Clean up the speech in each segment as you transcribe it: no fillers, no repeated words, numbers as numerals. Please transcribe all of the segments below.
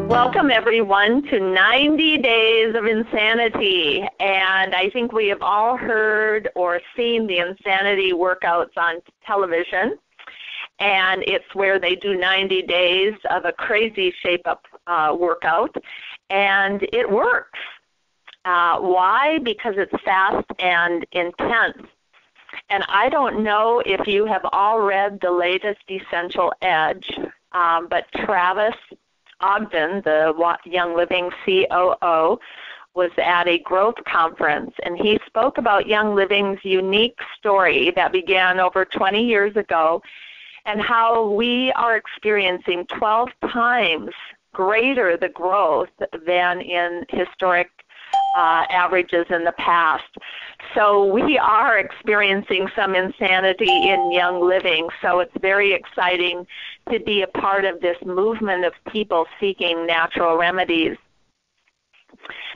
Welcome, everyone, to 90 Days of Insanity. And I think we have all heard or seen the insanity workouts on television. And it's where they do 90 days of a crazy shape-up workout. And it works. Why? Because it's fast and intense. And I don't know if you have all read the latest Essential Edge, but Travis Ogden, the Young Living COO, was at a growth conference, and he spoke about Young Living's unique story that began over 20 years ago and how we are experiencing 12 times greater the growth than in historic averages in the past. So we are experiencing some insanity in Young Living, so it's very exciting to be a part of this movement of people seeking natural remedies.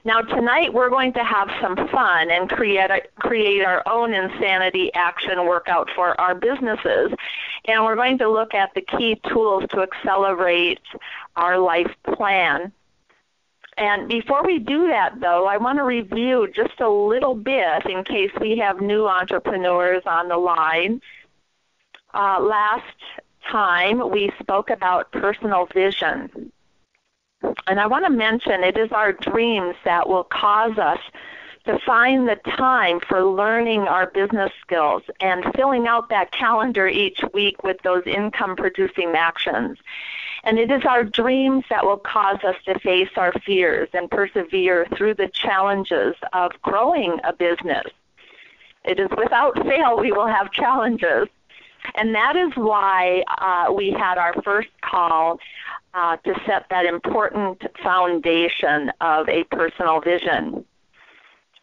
Now tonight we're going to have some fun and create our own insanity action workout for our businesses. And we're going to look at the key tools to accelerate our life plan. And before we do that, though, I want to review just a little bit in case we have new entrepreneurs on the line. Last time we spoke about personal vision. And I want to mention it is our dreams that will cause us to find the time for learning our business skills and filling out that calendar each week with those income-producing actions. And it is our dreams that will cause us to face our fears and persevere through the challenges of growing a business. It is without fail we will have challenges. And that is why we had our first call to set that important foundation of a personal vision.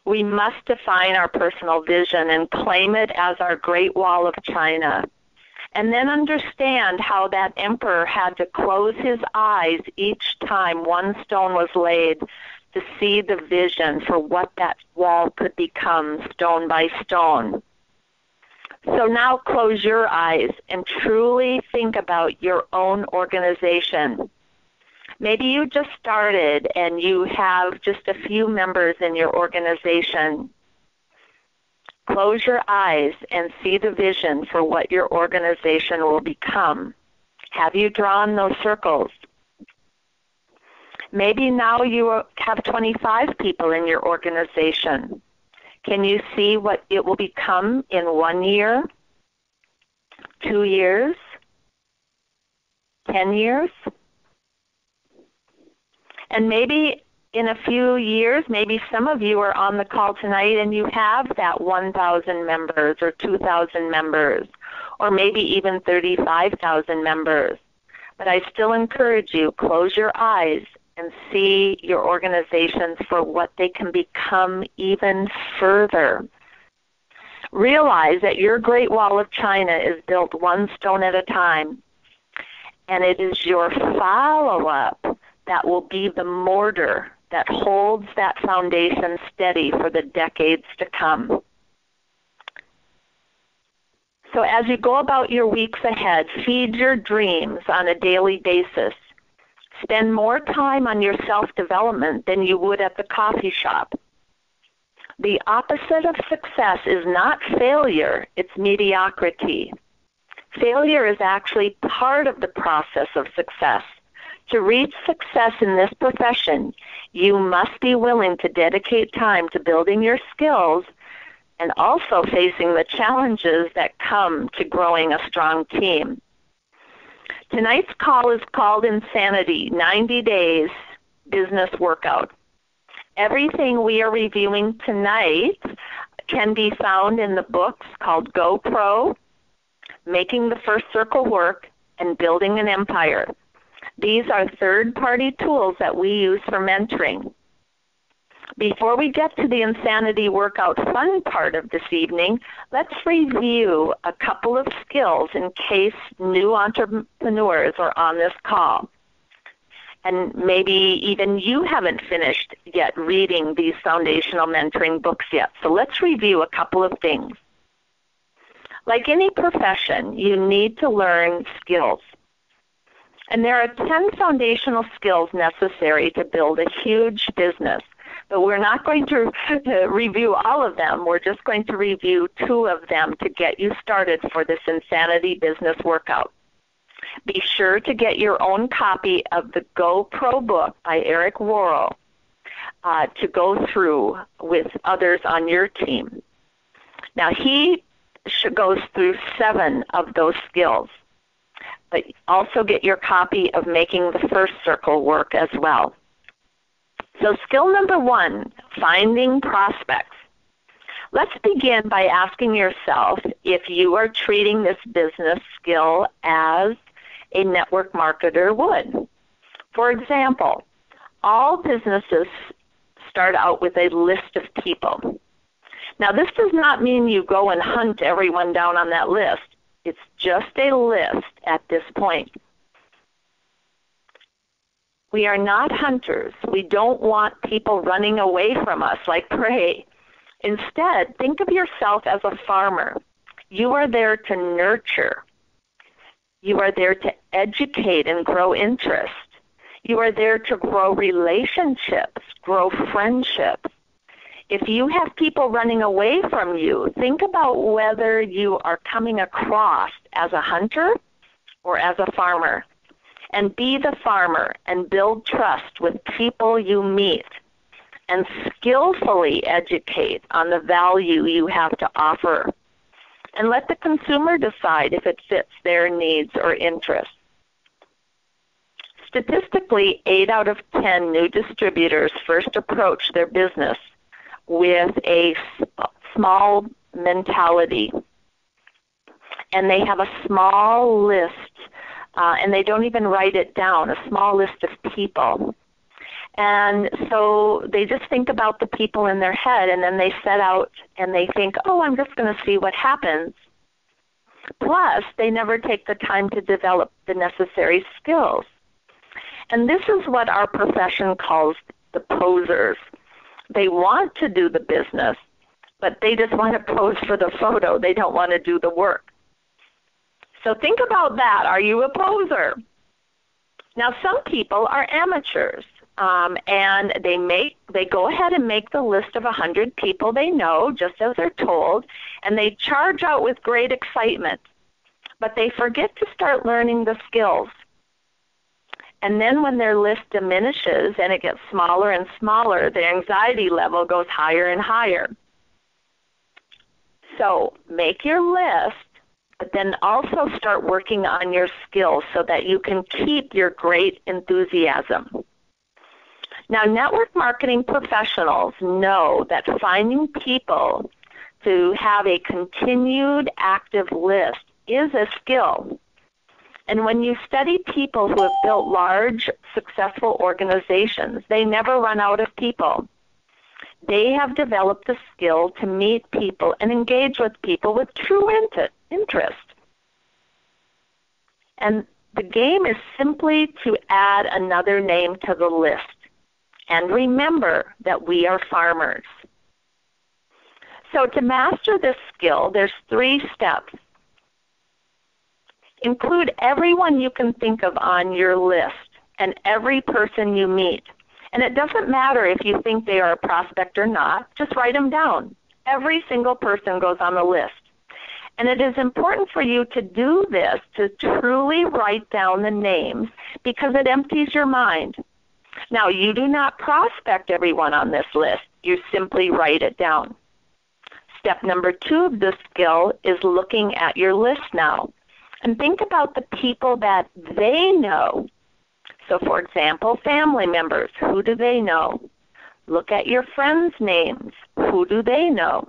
We must define our personal vision and claim it as our Great Wall of China. And then understand how that emperor had to close his eyes each time one stone was laid to see the vision for what that wall could become stone by stone. So now close your eyes and truly think about your own organization. Maybe you just started and you have just a few members in your organization. Close your eyes and see the vision for what your organization will become. Have you drawn those circles? Maybe now you have 25 people in your organization. Can you see what it will become in 1 year, 2 years, 10 years? And maybe in a few years, maybe some of you are on the call tonight and you have that 1,000 members or 2,000 members, or maybe even 35,000 members. But I still encourage you, close your eyes and see your organizations for what they can become even further. Realize that your Great Wall of China is built one stone at a time, and it is your follow-up that will be the mortar that holds that foundation steady for the decades to come. So as you go about your weeks ahead, feed your dreams on a daily basis. Spend more time on your self-development than you would at the coffee shop. The opposite of success is not failure, it's mediocrity. Failure is actually part of the process of success. To reach success in this profession, you must be willing to dedicate time to building your skills and also facing the challenges that come to growing a strong team. Tonight's call is called Insanity, 90 Days Business Workout. Everything we are reviewing tonight can be found in the books called GoPro, Making the First Circle Work, and Building an Empire. These are third-party tools that we use for mentoring. Before we get to the Insanity Workout fun part of this evening, let's review a couple of skills in case new entrepreneurs are on this call. And maybe even you haven't finished yet reading these foundational mentoring books yet. So let's review a couple of things. Like any profession, you need to learn skills. And there are 10 foundational skills necessary to build a huge business. But we're not going to review all of them. We're just going to review 2 of them to get you started for this Insanity Business Workout. Be sure to get your own copy of the Go Pro book by Eric Worrell to go through with others on your team. Now, he goes through 7 of those skills, but also get your copy of Making the First Circle work as well. So skill number 1, finding prospects. Let's begin by asking yourself if you are treating this business skill as a network marketer would. For example, all businesses start out with a list of people. Now, this does not mean you go and hunt everyone down on that list. It's just a list at this point. We are not hunters. We don't want people running away from us like prey. Instead, think of yourself as a farmer. You are there to nurture. You are there to educate and grow interest. You are there to grow relationships, grow friendships. If you have people running away from you, think about whether you are coming across as a hunter or as a farmer. And be the farmer and build trust with people you meet and skillfully educate on the value you have to offer. And let the consumer decide if it fits their needs or interests. Statistically, 8 out of 10 new distributors first approach their business with a small mentality. And they have a small list, and they don't even write it down, a small list of people. And so they just think about the people in their head, and then they set out and they think, oh, I'm just going to see what happens. Plus, they never take the time to develop the necessary skills. And this is what our profession calls the posers. They want to do the business, but they just want to pose for the photo. They don't want to do the work. So think about that. Are you a poser? Now, some people are amateurs, and they go ahead and make the list of 100 people they know, just as they're told, and they charge out with great excitement. But they forget to start learning the skills. And then when their list diminishes and it gets smaller and smaller, the anxiety level goes higher and higher. So make your list, but then also start working on your skills so that you can keep your great enthusiasm. Now, network marketing professionals know that finding people to have a continued active list is a skill. And when you study people who have built large, successful organizations, they never run out of people. They have developed the skill to meet people and engage with people with true interest. And the game is simply to add another name to the list. And remember that we are farmers. So to master this skill, there's 3 steps. Include everyone you can think of on your list and every person you meet. And it doesn't matter if you think they are a prospect or not. Just write them down. Every single person goes on the list. And it is important for you to do this, to truly write down the names, because it empties your mind. Now, you do not prospect everyone on this list. You simply write it down. Step number 2 of this skill is looking at your list now. And think about the people that they know. So, for example, family members. Who do they know? Look at your friends' names. Who do they know?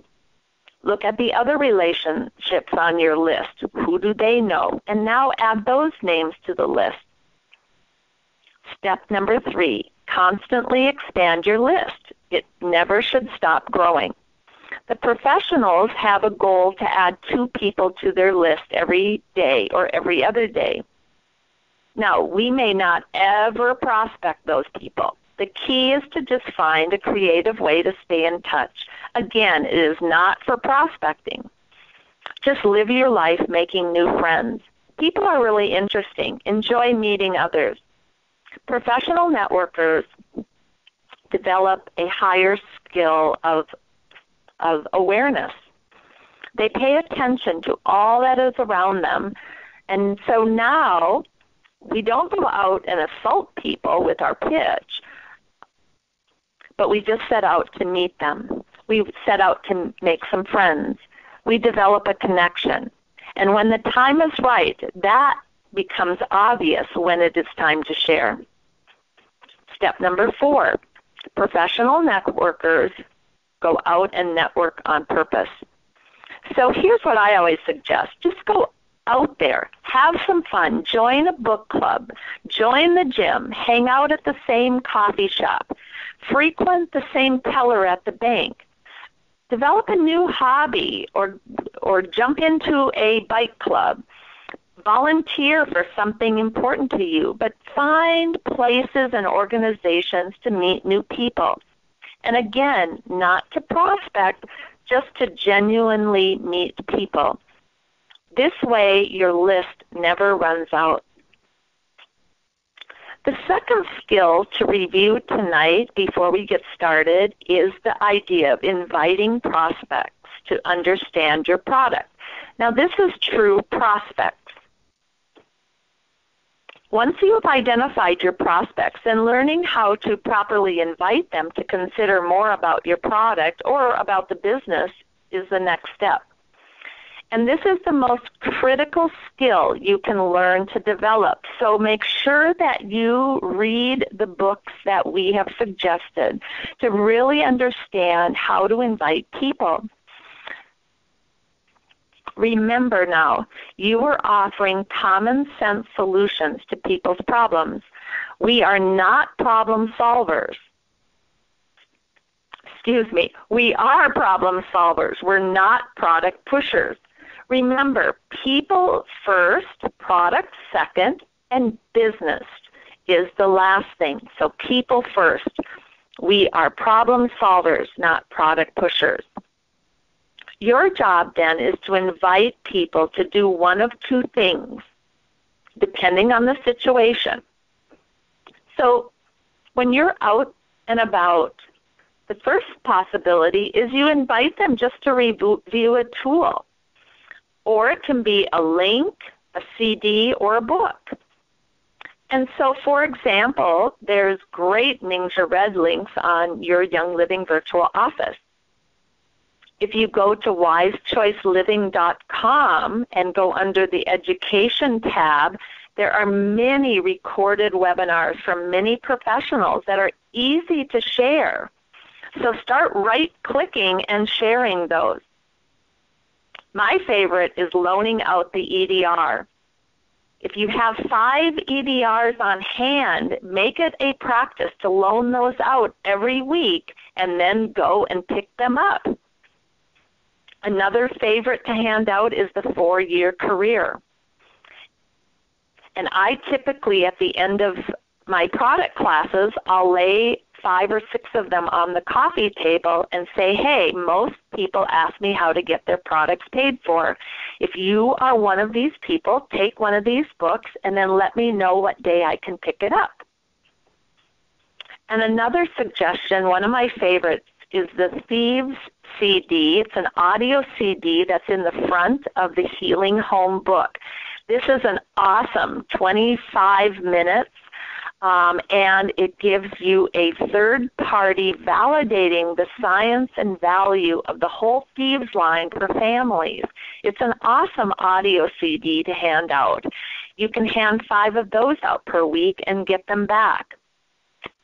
Look at the other relationships on your list. Who do they know? And now add those names to the list. Step number 3, constantly expand your list. It never should stop growing. The professionals have a goal to add 2 people to their list every day or every other day. Now, we may not ever prospect those people. The key is to just find a creative way to stay in touch. Again, it is not for prospecting. Just live your life making new friends. People are really interesting. Enjoy meeting others. Professional networkers develop a higher skill of awareness. They pay attention to all that is around them. And so now we don't go out and assault people with our pitch, but we just set out to meet them. We set out to make some friends. We develop a connection. And when the time is right, that becomes obvious when it is time to share. Step number 4, professional networkers go out and network on purpose. So here's what I always suggest. Just go out there, have some fun, join a book club, join the gym, hang out at the same coffee shop, frequent the same teller at the bank, develop a new hobby or jump into a bike club, volunteer for something important to you, but find places and organizations to meet new people. And again, not to prospect, just to genuinely meet people. This way, your list never runs out. The second skill to review tonight before we get started is the idea of inviting prospects to understand your product. Now, this is true prospects. Once you have identified your prospects, then learning how to properly invite them to consider more about your product or about the business is the next step. And this is the most critical skill you can learn to develop. So make sure that you read the books that we have suggested to really understand how to invite people. Remember now, you are offering common sense solutions to people's problems. We are not problem solvers. We are problem solvers. We're not product pushers. Remember, people first, product second, and business is the last thing. So people first. We are problem solvers, not product pushers. Your job then is to invite people to do one of two things, depending on the situation. So when you're out and about, the first possibility is you invite them just to review a tool. Or it can be a link, a CD, or a book. And so, for example, there's great Ninja Red links on your Young Living virtual office. If you go to wisechoiceliving.com and go under the Education tab, there are many recorded webinars from many professionals that are easy to share. So start right-clicking and sharing those. My favorite is loaning out the EDR. If you have 5 EDRs on hand, make it a practice to loan those out every week and then go and pick them up. Another favorite to hand out is the 4-year career. And I typically, at the end of my product classes, I'll lay 5 or 6 of them on the coffee table and say, hey, most people ask me how to get their products paid for. If you are one of these people, take one of these books and then let me know what day I can pick it up. And another suggestion, one of my favorites, is the Thieves CD. It's an audio CD that's in the front of the Healing Home book. This is an awesome 25 minutes. And it gives you a third party validating the science and value of the whole Thieves line for families. It's an awesome audio CD to hand out. You can hand 5 of those out per week and get them back.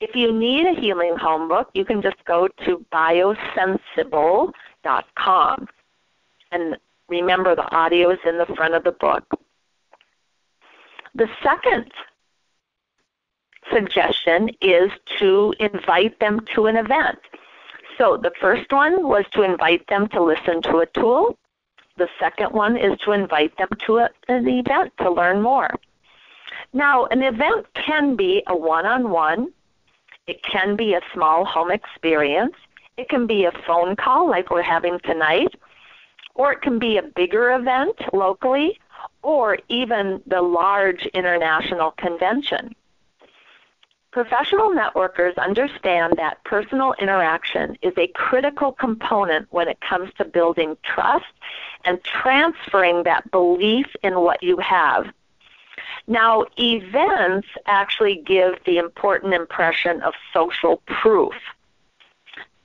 If you need a Healing Home book, you can just go to biosensible.com. And remember, the audio is in the front of the book. The second suggestion is to invite them to an event. So the first one was to invite them to listen to a tool. The second one is to invite them to an event to learn more. Now, an event can be a one-on-one. It can be a small home experience. It can be a phone call like we're having tonight. or it can be a bigger event locally, or even the large international convention. Professional networkers understand that personal interaction is a critical component when it comes to building trust and transferring that belief in what you have. Now, events actually give the important impression of social proof.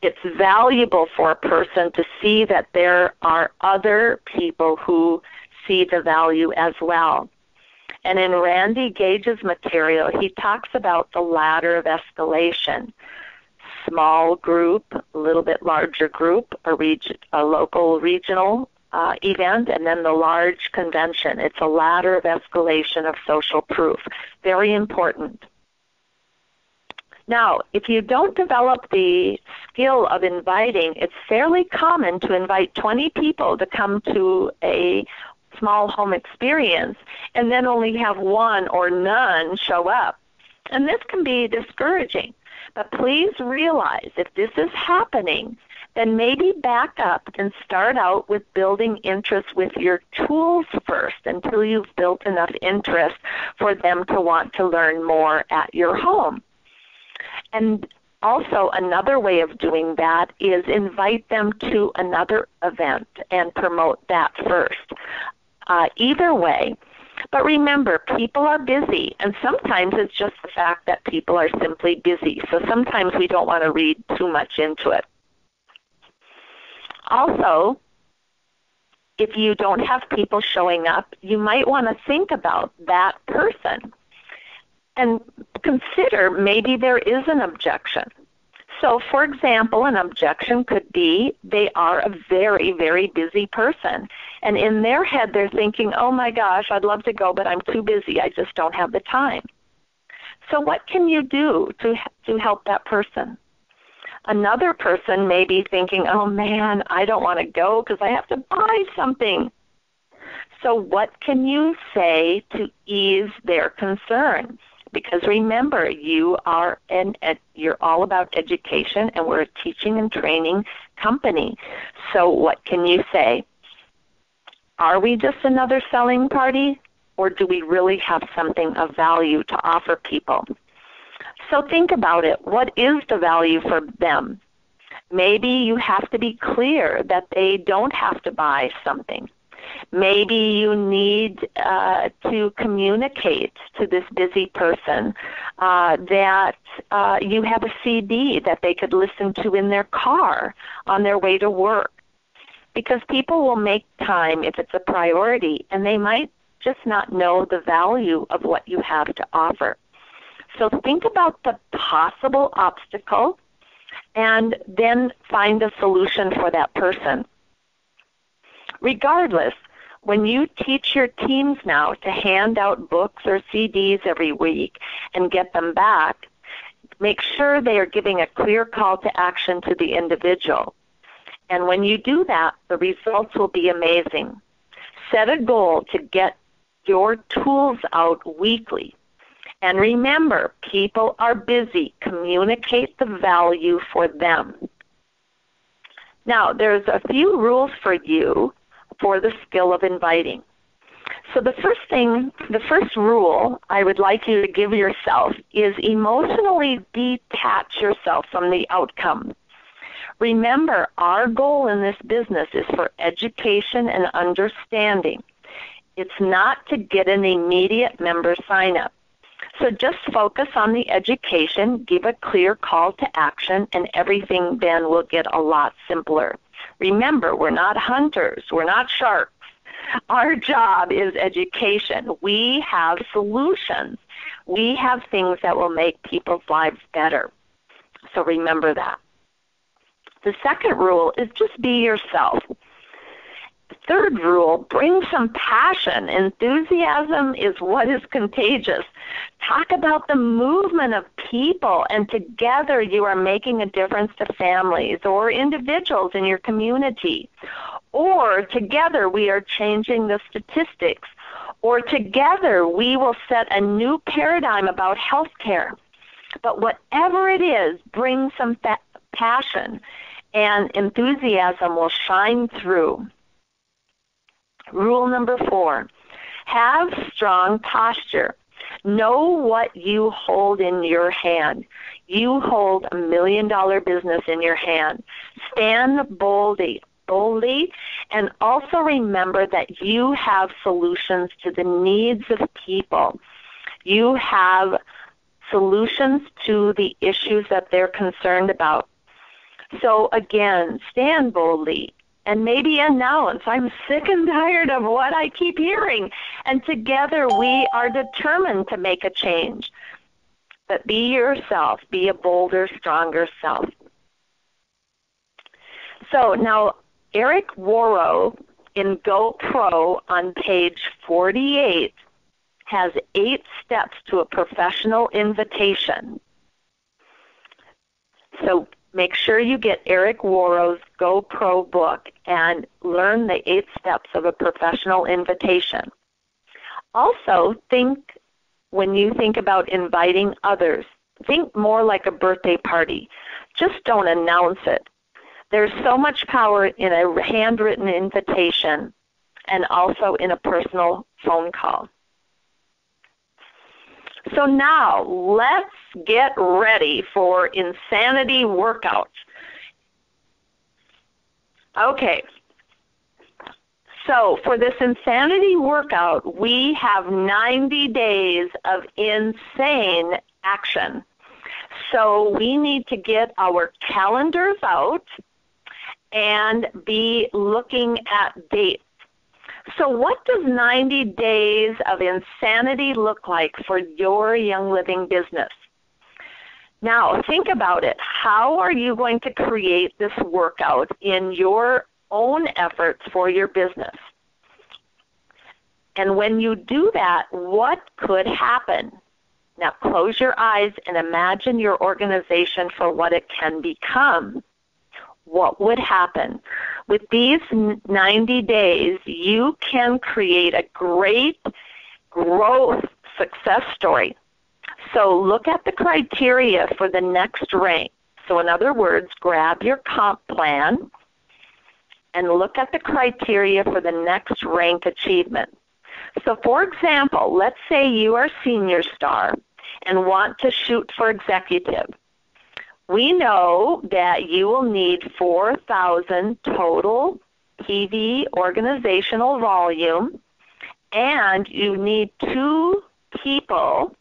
It's valuable for a person to see that there are other people who see the value as well. And in Randy Gage's material, he talks about the ladder of escalation. Small group, a little bit larger group, a local regional event, and then the large convention. It's a ladder of escalation of social proof. Very important. Now, if you don't develop the skill of inviting, it's fairly common to invite 20 people to come to a small home experience and then only have one or none show up. And this can be discouraging. But please realize if this is happening, then maybe back up and start out with building interest with your tools first until you've built enough interest for them to want to learn more at your home. And also another way of doing that is invite them to another event and promote that first. Either way. But remember, people are busy, and sometimes it's just the fact that people are simply busy. So sometimes we don't want to read too much into it. Also, if you don't have people showing up, you might want to think about that person and consider maybe there is an objection. So, for example, an objection could be they are a very, very busy person. And in their head, they're thinking, oh, my gosh, I'd love to go, but I'm too busy. I just don't have the time. So what can you do to help that person? Another person may be thinking, oh, man, I don't want to go because I have to buy something. So what can you say to ease their concerns? Because remember, you're all about education, and we're a teaching and training company. So what can you say? Are we just another selling party, or do we really have something of value to offer people? So think about it. What is the value for them? Maybe you have to be clear that they don't have to buy something. Maybe you need to communicate to this busy person that you have a CD that they could listen to in their car on their way to work. Because people will make time if it's a priority, and they might just not know the value of what you have to offer. So think about the possible obstacle and then find a solution for that person. Regardless, when you teach your teams now to hand out books or CDs every week and get them back, make sure they are giving a clear call to action to the individual. And when you do that, the results will be amazing. Set a goal to get your tools out weekly. And remember, people are busy. Communicate the value for them. Now, there's a few rules for you for the skill of inviting. So the first rule I would like you to give yourself is emotionally detach yourself from the outcome. Remember, our goal in this business is for education and understanding. It's not to get an immediate member sign-up. So just focus on the education, give a clear call to action, and everything then will get a lot simpler. Remember, we're not hunters. We're not sharks. Our job is education. We have solutions. We have things that will make people's lives better. So remember that. The second rule is just be yourself. The third rule, bring some passion. Enthusiasm is what is contagious. Talk about the movement of people, and together you are making a difference to families or individuals in your community. Or together we are changing the statistics. Or together we will set a new paradigm about healthcare. But whatever it is, bring some passion, and enthusiasm will shine through. Rule number 4, have strong posture. Know what you hold in your hand. You hold $1 million business in your hand. Stand boldly, and also remember that you have solutions to the needs of people. You have solutions to the issues that they're concerned about. So again, stand boldly and maybe announce, I'm sick and tired of what I keep hearing. And together we are determined to make a change. But be yourself. Be a bolder, stronger self. So now Eric Worrow in GoPro on page 48 has 8 steps to a professional invitation. So make sure you get Eric Worrow's GoPro book and learn the 8 steps of a professional invitation. Also, when you think about inviting others, think more like a birthday party. Just don't announce it. There's so much power in a handwritten invitation and also in a personal phone call. So now, let's get ready for insanity workouts. Okay, so for this insanity workout, we have 90 days of insane action. So we need to get our calendars out and be looking at dates. So what does 90 days of insanity look like for your Young Living business? Now, think about it. How are you going to create this workout in your own efforts for your business? And when you do that, what could happen? Now, close your eyes and imagine your organization for what it can become. What would happen? With these 90 days, you can create a great growth success story. So look at the criteria for the next rank. So in other words, grab your comp plan and look at the criteria for the next rank achievement. So for example, let's say you are senior star and want to shoot for executive. We know that you will need 4,000 total PV organizational volume, and you need 2 people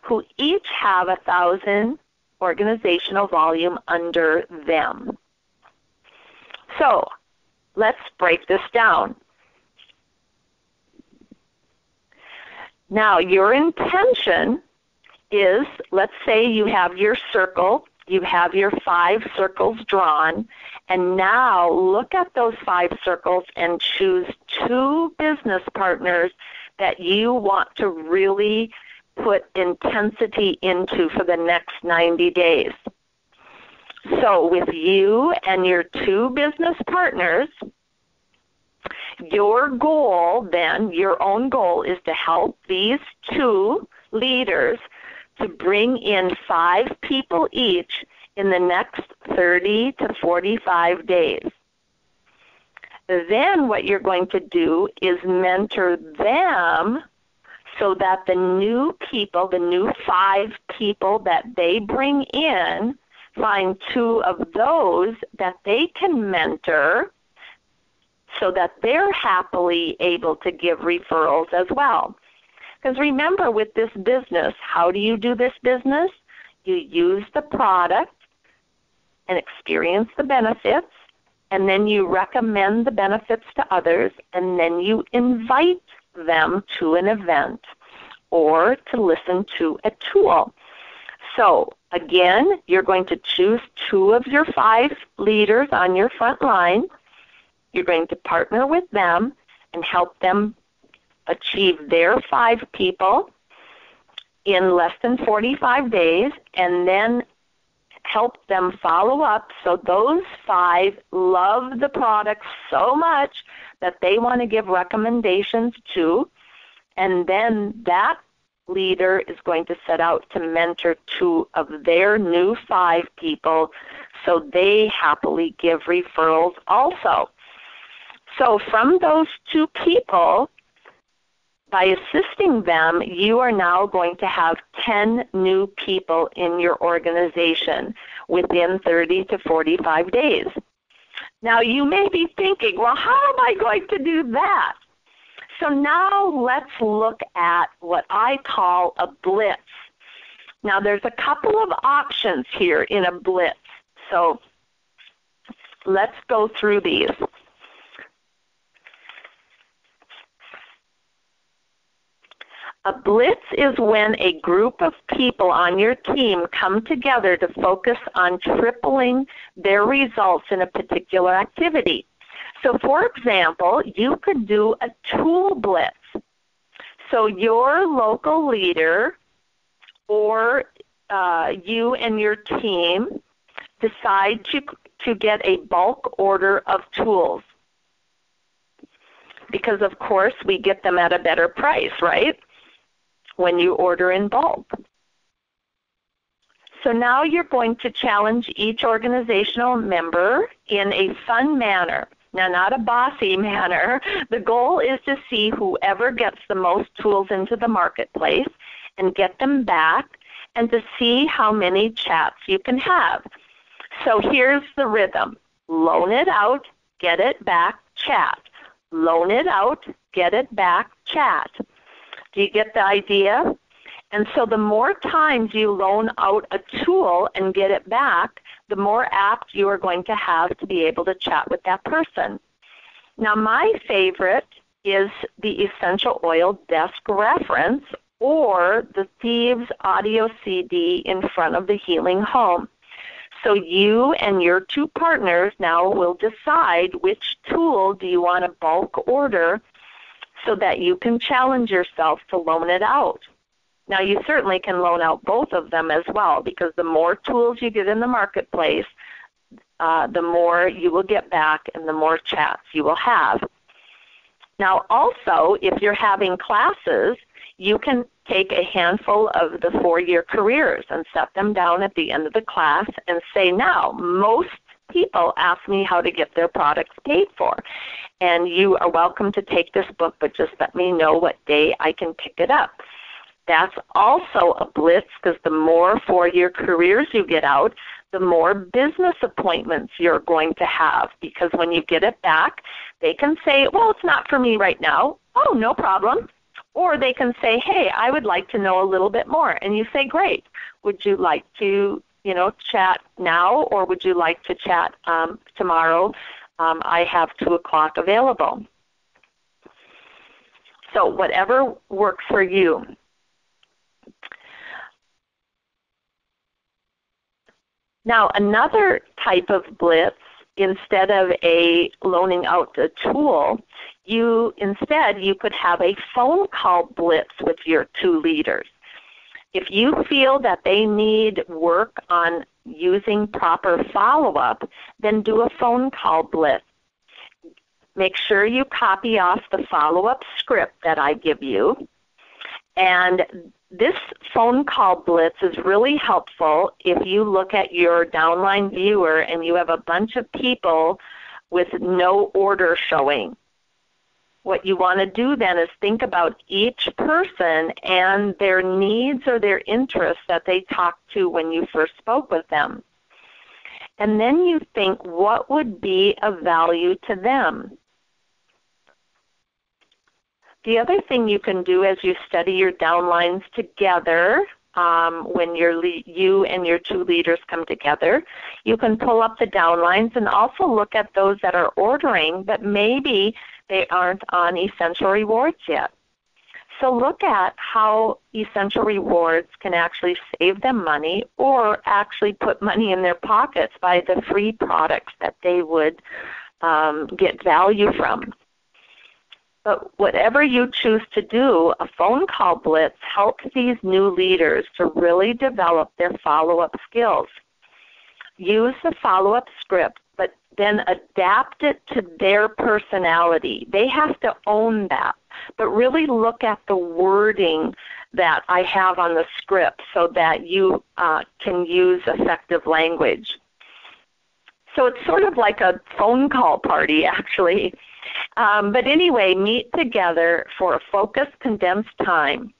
who each have 1,000 organizational volume under them. So let's break this down. Now, your intention is, let's say you have your circle, you have your 5 circles drawn, and now look at those 5 circles and choose 2 business partners that you want to really put intensity into for the next 90 days. So with you and your 2 business partners, your goal then, your own goal, is to help these 2 leaders to bring in 5 people each in the next 30 to 45 days. Then what you're going to do is mentor them so that the new people, the new 5 people that they bring in, find 2 of those that they can mentor so that they're happily able to give referrals as well. Because remember, with this business, how do you do this business? You use the product and experience the benefits, and then you recommend the benefits to others, and then you invite them to an event or to listen to a tool. So again, you're going to choose 2 of your 5 leaders on your front line. You're going to partner with them and help them achieve their 5 people in less than 45 days, and then help them follow up so those 5 love the product so much that they want to give recommendations to, and then that leader is going to set out to mentor 2 of their new 5 people so they happily give referrals also. So from those 2 people, by assisting them, you are now going to have 10 new people in your organization within 30 to 45 days. Now you may be thinking, well, how am I going to do that? So now let's look at what I call a blitz. Now there's a couple of options here in a blitz. So let's go through these. A blitz is when a group of people on your team come together to focus on tripling their results in a particular activity. So for example, you could do a tool blitz. So your local leader or you and your team decide to get a bulk order of tools. Because of course we get them at a better price, right? When you order in bulk. So now you're going to challenge each organizational member in a fun manner. Now, not a bossy manner. The goal is to see whoever gets the most tools into the marketplace and get them back, and to see how many chats you can have. So here's the rhythm. Loan it out, get it back, chat. Loan it out, get it back, chat. Do you get the idea? And so the more times you loan out a tool and get it back, the more apt you are going to have to be able to chat with that person. Now my favorite is the essential oil desk reference, or the Thieves audio CD in front of the healing home. So you and your 2 partners now will decide which tool do you want to bulk order, so that you can challenge yourself to loan it out. Now you certainly can loan out both of them as well, because the more tools you get in the marketplace, the more you will get back and the more chats you will have. Now also, if you're having classes, you can take a handful of the 4-year careers and set them down at the end of the class and say, now, most people ask me how to get their products paid for. And you are welcome to take this book, but just let me know what day I can pick it up. That's also a blitz, because the more 4-year careers you get out, the more business appointments you're going to have. Because when you get it back, they can say, well, it's not for me right now. Oh, no problem. Or they can say, hey, I would like to know a little bit more. And you say, great. Would you like to chat now, or would you like to chat tomorrow? I have 2 o'clock available. So whatever works for you. Now another type of blitz, instead of loaning out a tool, you could have a phone call blitz with your 2 leaders. If you feel that they need work on using proper follow-up, then do a phone call blitz. Make sure you copy off the follow-up script that I give you. And this phone call blitz is really helpful if you look at your downline viewer and you have a bunch of people with no order showing. What you want to do then is think about each person and their needs or their interests that they talked to when you first spoke with them. And then you think, what would be of value to them? The other thing you can do as you study your downlines together, when you and your 2 leaders come together, you can pull up the downlines and also look at those that are ordering, but maybe they aren't on Essential Rewards yet. So look at how Essential Rewards can actually save them money, or actually put money in their pockets by the free products that they would get value from. But whatever you choose to do, a phone call blitz helps these new leaders to really develop their follow-up skills. Use the follow-up script, but then adapt it to their personality. They have to own that, but really look at the wording that I have on the script so that you can use effective language. So it's sort of like a phone call party, actually. But anyway, meet together for a focused, condensed time,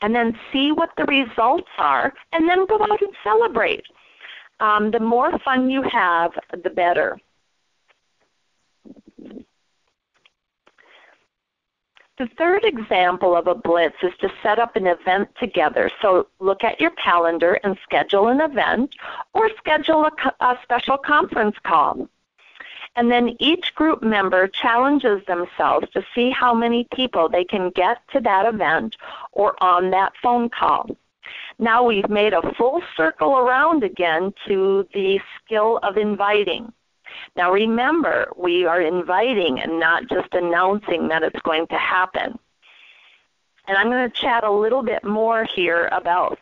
and then see what the results are, and then go out and celebrate. The more fun you have, the better. The third example of a blitz is to set up an event together. So look at your calendar and schedule an event or schedule a special conference call. And then each group member challenges themselves to see how many people they can get to that event or on that phone call. Now we've made a full circle around again to the skill of inviting. Now remember, we are inviting and not just announcing that it's going to happen. And I'm going to chat a little bit more here about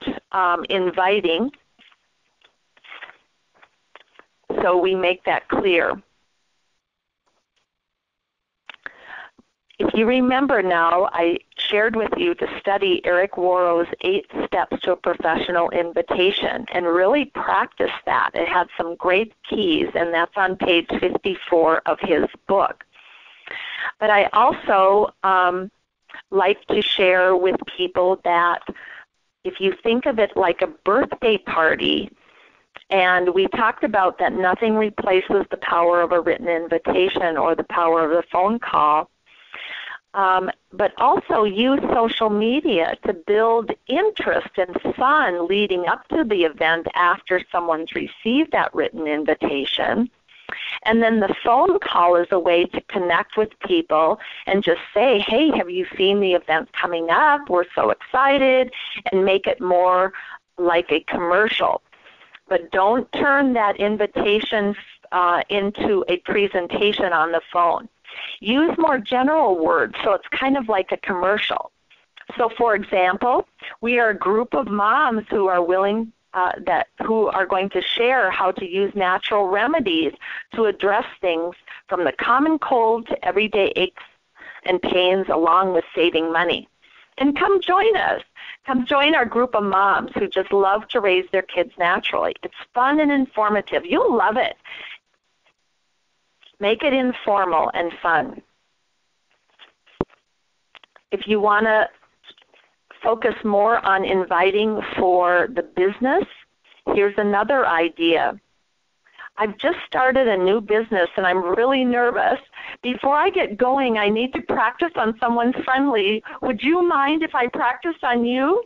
inviting, so we make that clear. If you remember now, I shared with you to study Eric Worrow's 8 Steps to a Professional Invitation and really practice that. It had some great keys, and that's on page 54 of his book. But I also like to share with people that if you think of it like a birthday party, and we talked about that nothing replaces the power of a written invitation or the power of the phone call, but also use social media to build interest and fun leading up to the event after someone's received that written invitation. And then the phone call is a way to connect with people and just say, hey, have you seen the event coming up? We're so excited, and make it more like a commercial. But don't turn that invitation into a presentation on the phone. Use more general words, so it's kind of like a commercial. So, for example, we are a group of moms who are willing, who are going to share how to use natural remedies to address things from the common cold to everyday aches and pains, along with saving money. And come join us. Come join our group of moms who just love to raise their kids naturally. It's fun and informative. You'll love it. Make it informal and fun. If you want to focus more on inviting for the business, here's another idea. I've just started a new business and I'm really nervous. Before I get going, I need to practice on someone friendly. Would you mind if I practiced on you?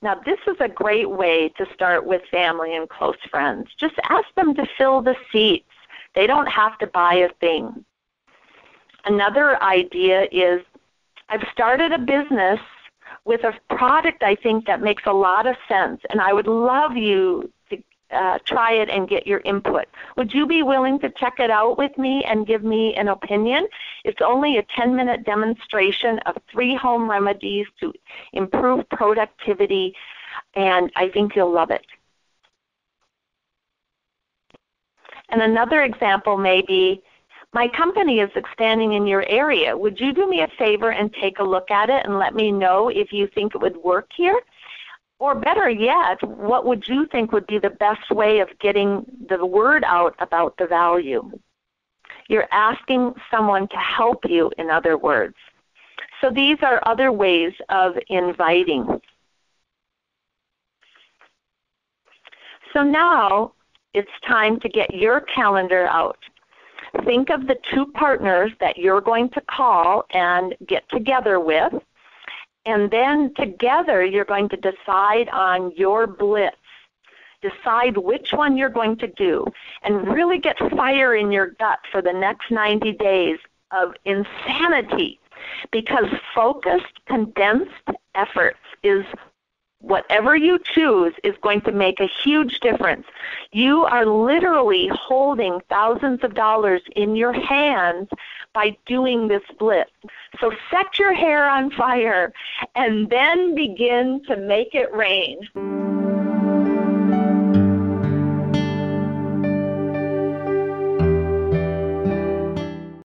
Now, this is a great way to start with family and close friends. Just ask them to fill the seats. They don't have to buy a thing. Another idea is I've started a business with a product I think that makes a lot of sense, and I would love you to try it and get your input. Would you be willing to check it out with me and give me an opinion? It's only a 10-minute demonstration of 3 home remedies to improve productivity, and I think you'll love it. And another example may be, my company is expanding in your area. Would you do me a favor and take a look at it and let me know if you think it would work here? Or better yet, what would you think would be the best way of getting the word out about the value? You're asking someone to help you, in other words. So these are other ways of inviting. So now it's time to get your calendar out. Think of the 2 partners that you're going to call and get together with, and then together you're going to decide on your blitz. Decide which one you're going to do, and really get fire in your gut for the next 90 days of insanity, because focused, condensed efforts is whatever you choose is going to make a huge difference. You are literally holding thousands of dollars in your hands by doing this blitz. So set your hair on fire and then begin to make it rain.